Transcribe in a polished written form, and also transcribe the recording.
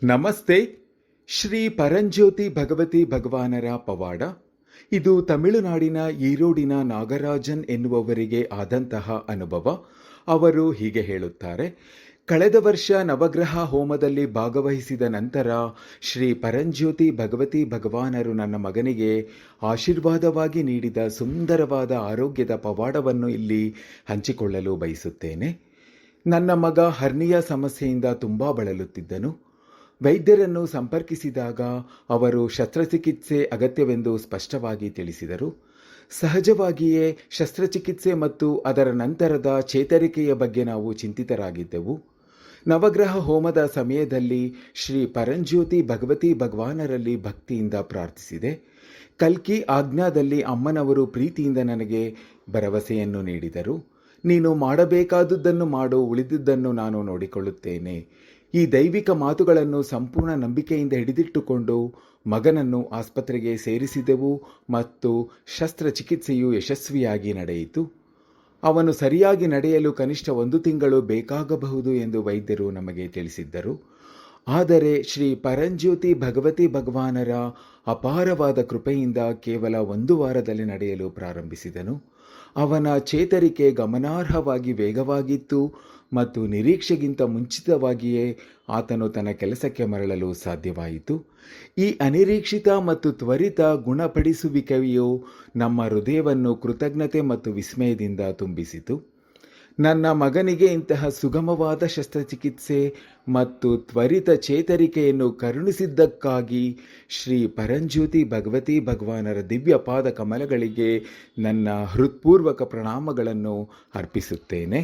ನಮಸ್ತೆ. ಶ್ರೀ ಪರಂಜ್ಯೋತಿ ಭಗವತಿ ಭಗವಾನರ ಪವಾಡ. ಇದು ತಮಿಳುನಾಡಿನ ಈರೋಡಿನ ನಾಗರಾಜನ್ ಎನ್ನುವವರಿಗೆ ಆದಂತಹ ಅನುಭವ. ಅವರು ಹೀಗೆ ಹೇಳುತ್ತಾರೆ. ಕಳೆದ ವರ್ಷ ನವಗ್ರಹ ಹೋಮದಲ್ಲಿ ಭಾಗವಹಿಸಿದ ನಂತರ ಶ್ರೀ ಪರಂಜ್ಯೋತಿ ಭಗವತಿ ಭಗವಾನರು ನನ್ನ ಮಗನಿಗೆ ಆಶೀರ್ವಾದವಾಗಿ ನೀಡಿದ ಸುಂದರವಾದ ಆರೋಗ್ಯದ ಪವಾಡವನ್ನು ಇಲ್ಲಿ ಹಂಚಿಕೊಳ್ಳಲು ಬಯಸುತ್ತೇನೆ. ನನ್ನ ಮಗ ಹರ್ನಿಯಾ ಸಮಸ್ಯೆಯಿಂದ ತುಂಬ ಬಳಲುತ್ತಿದ್ದನು. ವೈದ್ಯರನ್ನು ಸಂಪರ್ಕಿಸಿದಾಗ ಅವರು ಶಸ್ತ್ರಚಿಕಿತ್ಸೆ ಅಗತ್ಯವೆಂದು ಸ್ಪಷ್ಟವಾಗಿ ತಿಳಿಸಿದರು. ಸಹಜವಾಗಿಯೇ ಶಸ್ತ್ರಚಿಕಿತ್ಸೆ ಮತ್ತು ಅದರ ನಂತರದ ಚೇತರಿಕೆಯ ಬಗ್ಗೆ ನಾವು ಚಿಂತಿತರಾಗಿದ್ದೆವು. ನವಗ್ರಹ ಹೋಮದ ಸಮಯದಲ್ಲಿ ಶ್ರೀ ಪರಂಜ್ಯೋತಿ ಭಗವತಿ ಭಗವಾನರಲ್ಲಿ ಭಕ್ತಿಯಿಂದ ಪ್ರಾರ್ಥಿಸಿದೆ. ಕಲ್ಕಿ ಆಜ್ಞಾದಲ್ಲಿ ಅಮ್ಮನವರು ಪ್ರೀತಿಯಿಂದ ನನಗೆ ಭರವಸೆಯನ್ನು ನೀಡಿದರು. ನೀನು ಮಾಡಬೇಕಾದುದನ್ನು ಮಾಡು, ಉಳಿದುದನ್ನು ನಾನು ನೋಡಿಕೊಳ್ಳುತ್ತೇನೆ. ಈ ದೈವಿಕ ಮಾತುಗಳನ್ನು ಸಂಪೂರ್ಣ ನಂಬಿಕೆಯಿಂದ ಹಿಡಿದಿಟ್ಟುಕೊಂಡು ಮಗನನ್ನು ಆಸ್ಪತ್ರೆಗೆ ಸೇರಿಸಿದೆವು ಮತ್ತು ಶಸ್ತ್ರಚಿಕಿತ್ಸೆಯು ಯಶಸ್ವಿಯಾಗಿ ನಡೆಯಿತು. ಅವನು ಸರಿಯಾಗಿ ನಡೆಯಲು ಕನಿಷ್ಠ 1 ತಿಂಗಳು ಬೇಕಾಗಬಹುದು ಎಂದು ವೈದ್ಯರು ನಮಗೆ ತಿಳಿಸಿದ್ದರು. ಆದರೆ ಶ್ರೀ ಪರಂಜ್ಯೋತಿ ಭಗವತಿ ಭಗವಾನರ ಅಪಾರವಾದ ಕೃಪೆಯಿಂದ ಕೇವಲ 1 ವಾರದಲ್ಲಿ ನಡೆಯಲು ಪ್ರಾರಂಭಿಸಿದನು. ಅವನ ಚೇತರಿಕೆ ಗಮನಾರ್ಹವಾಗಿ ವೇಗವಾಗಿತ್ತು ಮತ್ತು ನಿರೀಕ್ಷೆಗಿಂತ ಮುಂಚಿತವಾಗಿಯೇ ಆತನು ತನ್ನ ಕೆಲಸಕ್ಕೆ ಮರಳಲು ಸಾಧ್ಯವಾಯಿತು. ಈ ಅನಿರೀಕ್ಷಿತ ಮತ್ತು ತ್ವರಿತ ಗುಣಪಡಿಸುವಿಕೆಯು ನಮ್ಮ ಹೃದಯವನ್ನು ಕೃತಜ್ಞತೆ ಮತ್ತು ವಿಸ್ಮಯದಿಂದ ತುಂಬಿಸಿತು. ನನ್ನ ಮಗನಿಗೆ ಇಂತಹ ಸುಗಮವಾದ ಶಸ್ತ್ರಚಿಕಿತ್ಸೆ ಮತ್ತು ತ್ವರಿತ ಚೇತರಿಕೆಯನ್ನು ಕರುಣಿಸಿದ್ದಕ್ಕಾಗಿ ಶ್ರೀ ಪರಂಜ್ಯೋತಿ ಭಗವತಿ ಭಗವಾನರ ದಿವ್ಯ ಪಾದ ಕಮಲಗಳಿಗೆ ನನ್ನ ಹೃತ್ಪೂರ್ವಕ ಪ್ರಣಾಮಗಳನ್ನು ಅರ್ಪಿಸುತ್ತೇನೆ.